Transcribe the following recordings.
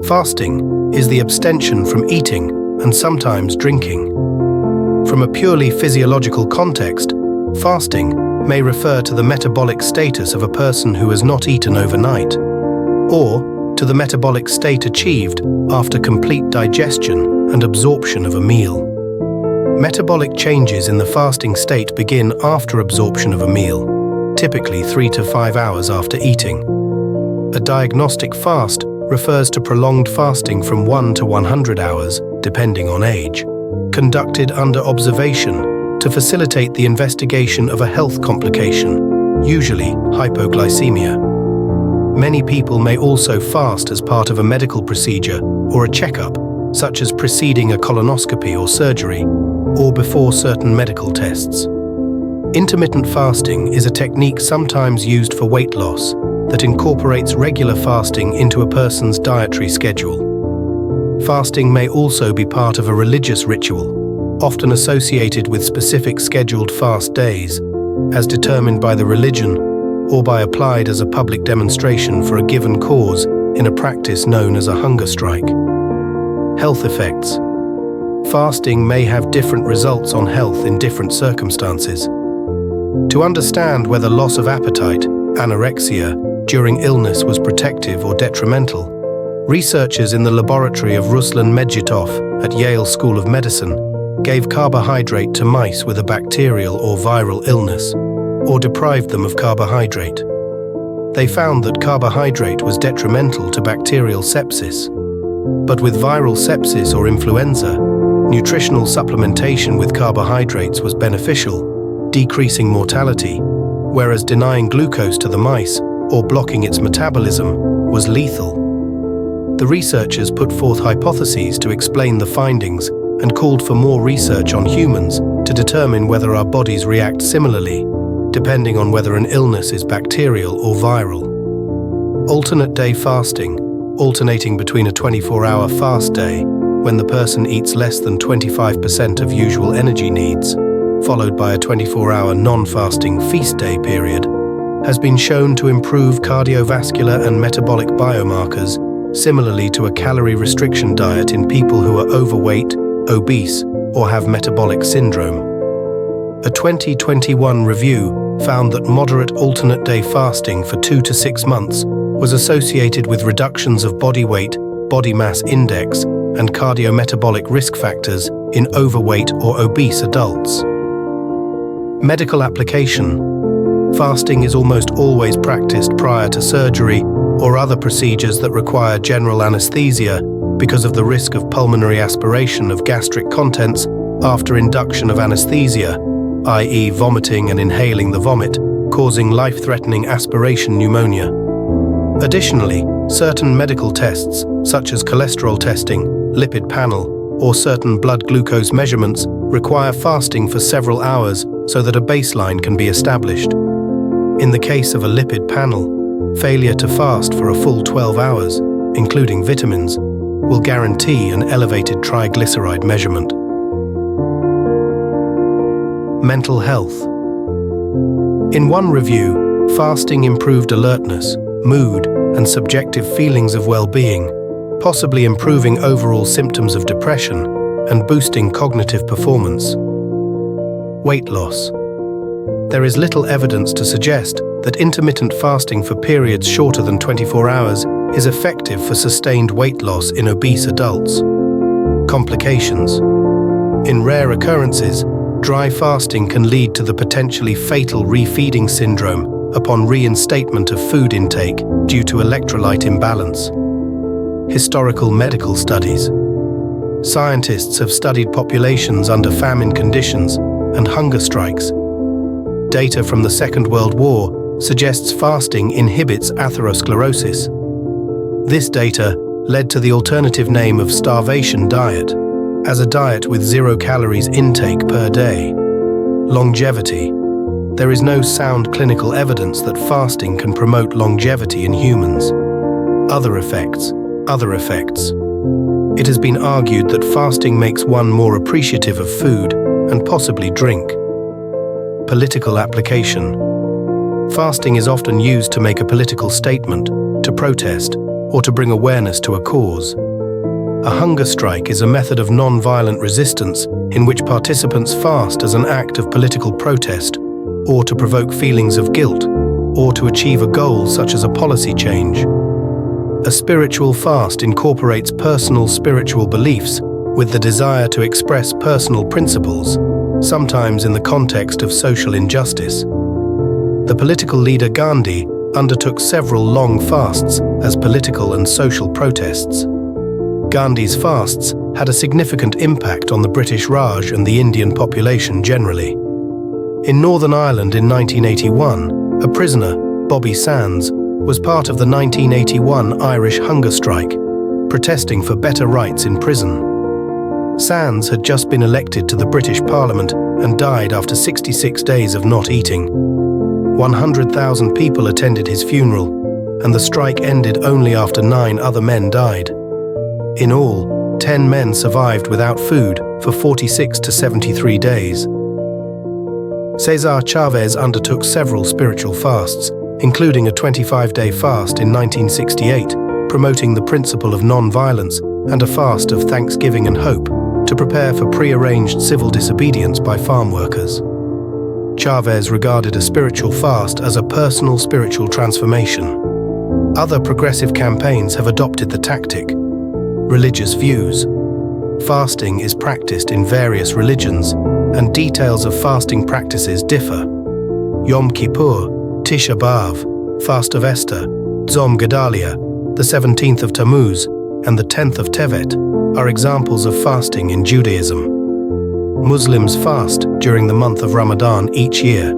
Fasting is the abstention from eating and sometimes drinking. From a purely physiological context, fasting may refer to the metabolic status of a person who has not eaten overnight, or to the metabolic state achieved after complete digestion and absorption of a meal. Metabolic changes in the fasting state begin after absorption of a meal, typically 3 to 5 hours after eating. A diagnostic fast refers to prolonged fasting from 1 to 100 hours, depending on age, conducted under observation to facilitate the investigation of a health complication, usually hypoglycemia. Many people may also fast as part of a medical procedure or a checkup, such as preceding a colonoscopy or surgery, or before certain medical tests. Intermittent fasting is a technique sometimes used for weight loss that incorporates regular fasting into a person's dietary schedule. Fasting may also be part of a religious ritual, often associated with specific scheduled fast days, as determined by the religion, or by applied as a public demonstration for a given cause in a practice known as a hunger strike. Health effects. Fasting may have different results on health in different circumstances. To understand whether loss of appetite, anorexia, during illness was protective or detrimental, researchers in the laboratory of Ruslan Medjitov at Yale School of Medicine gave carbohydrate to mice with a bacterial or viral illness, or deprived them of carbohydrate. They found that carbohydrate was detrimental to bacterial sepsis. But with viral sepsis or influenza, nutritional supplementation with carbohydrates was beneficial, decreasing mortality, whereas denying glucose to the mice or blocking its metabolism was lethal. The researchers put forth hypotheses to explain the findings and called for more research on humans to determine whether our bodies react similarly, depending on whether an illness is bacterial or viral. Alternate day fasting, alternating between a 24-hour fast day, when the person eats less than 25% of usual energy needs, followed by a 24-hour non-fasting feast day period, has been shown to improve cardiovascular and metabolic biomarkers similarly to a calorie restriction diet in people who are overweight, obese, or have metabolic syndrome. A 2021 review found that moderate alternate day fasting for 2 to 6 months was associated with reductions of body weight, body mass index, and cardiometabolic risk factors in overweight or obese adults. Medical application. Fasting is almost always practiced prior to surgery or other procedures that require general anesthesia because of the risk of pulmonary aspiration of gastric contents after induction of anesthesia, i.e. vomiting and inhaling the vomit, causing life-threatening aspiration pneumonia. Additionally, certain medical tests, such as cholesterol testing, lipid panel, or certain blood glucose measurements, require fasting for several hours so that a baseline can be established. In the case of a lipid panel, failure to fast for a full 12 hours, including vitamins, will guarantee an elevated triglyceride measurement. Mental health. In one review, fasting improved alertness, mood, and subjective feelings of well-being, possibly improving overall symptoms of depression and boosting cognitive performance. Weight loss. There is little evidence to suggest that intermittent fasting for periods shorter than 24 hours is effective for sustained weight loss in obese adults. Complications. In rare occurrences, dry fasting can lead to the potentially fatal refeeding syndrome upon reinstatement of food intake due to electrolyte imbalance. Historical medical studies. Scientists have studied populations under famine conditions and hunger strikes. Data from the Second World War suggests fasting inhibits atherosclerosis. This data led to the alternative name of starvation diet, as a diet with 0 calories intake per day. Longevity. There is no sound clinical evidence that fasting can promote longevity in humans. Other effects. It has been argued that fasting makes one more appreciative of food and possibly drink. Political application. Fasting is often used to make a political statement, to protest, or to bring awareness to a cause. A hunger strike is a method of non-violent resistance in which participants fast as an act of political protest, or to provoke feelings of guilt, or to achieve a goal such as a policy change. A spiritual fast incorporates personal spiritual beliefs with the desire to express personal principles, sometimes in the context of social injustice. The political leader Gandhi undertook several long fasts as political and social protests. Gandhi's fasts had a significant impact on the British Raj and the Indian population generally. In Northern Ireland in 1981, a prisoner, Bobby Sands, was part of the 1981 Irish hunger strike, protesting for better rights in prison. Sands had just been elected to the British Parliament and died after 66 days of not eating. 100,000 people attended his funeral, and the strike ended only after 9 other men died. In all, 10 men survived without food for 46 to 73 days. Cesar Chavez undertook several spiritual fasts, including a 25-day fast in 1968, promoting the principle of non-violence, and a fast of thanksgiving and hope to prepare for pre-arranged civil disobedience by farm workers. Chavez regarded a spiritual fast as a personal spiritual transformation. Other progressive campaigns have adopted the tactic. Religious views. Fasting is practiced in various religions, and details of fasting practices differ. Yom Kippur, Tisha B'Av, Fast of Esther, Tzom Gedalia, the 17th of Tammuz, and the 10th of Tevet are examples of fasting in Judaism. Muslims fast during the month of Ramadan each year.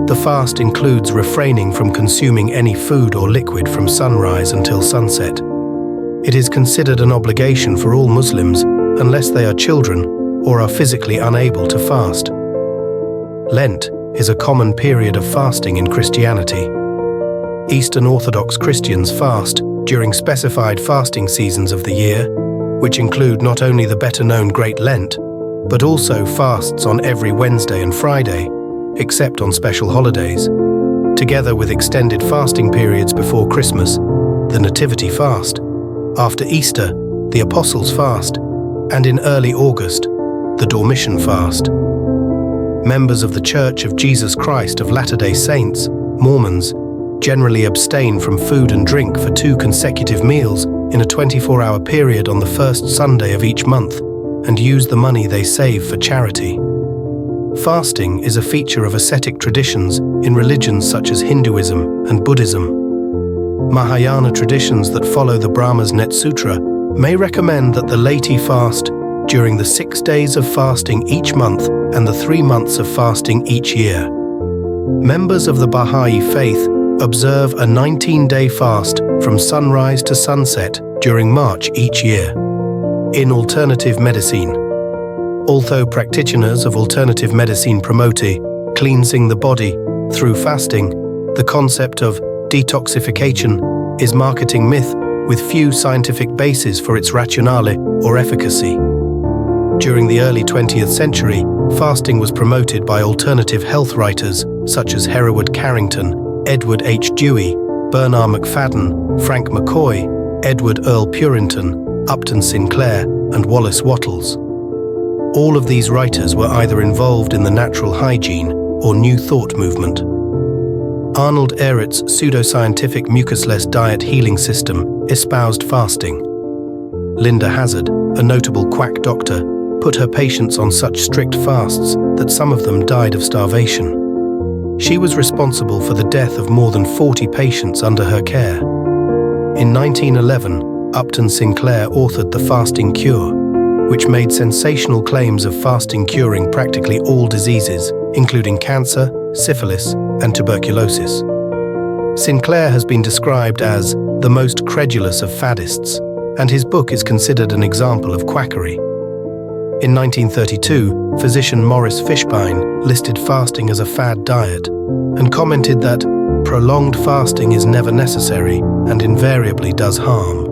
The fast includes refraining from consuming any food or liquid from sunrise until sunset. It is considered an obligation for all Muslims unless they are children or are physically unable to fast. Lent is a common period of fasting in Christianity. Eastern Orthodox Christians fast during specified fasting seasons of the year, which include not only the better-known Great Lent, but also fasts on every Wednesday and Friday, except on special holidays, together with extended fasting periods before Christmas, the Nativity Fast, after Easter, the Apostles' Fast, and in early August, the Dormition Fast. Members of the Church of Jesus Christ of Latter-day Saints, Mormons, generally abstain from food and drink for 2 consecutive meals in a 24-hour period on the first Sunday of each month and use the money they save for charity. Fasting is a feature of ascetic traditions in religions such as Hinduism and Buddhism. Mahayana traditions that follow the Brahma's Net Sutra may recommend that the laity fast during the 6 days of fasting each month and the 3 months of fasting each year. Members of the Baha'i faith observe a 19-day fast from sunrise to sunset during March each year. In alternative medicine, although practitioners of alternative medicine promote cleansing the body through fasting, the concept of detoxification is marketing myth with few scientific bases for its rationale or efficacy. During the early 20th century, fasting was promoted by alternative health writers such as Hereward Carrington, Edward H. Dewey, Bernard McFadden, Frank McCoy, Edward Earl Purinton, Upton Sinclair, and Wallace Wattles. All of these writers were either involved in the natural hygiene or New Thought movement. Arnold Ehret's pseudoscientific mucusless diet healing system espoused fasting. Linda Hazard, a notable quack doctor, put her patients on such strict fasts that some of them died of starvation. She was responsible for the death of more than 40 patients under her care. In 1911, Upton Sinclair authored The Fasting Cure, which made sensational claims of fasting curing practically all diseases, including cancer, syphilis, and tuberculosis. Sinclair has been described as the most credulous of faddists, and his book is considered an example of quackery. In 1932, physician Maurice Fishbein listed fasting as a fad diet and commented that prolonged fasting is never necessary and invariably does harm.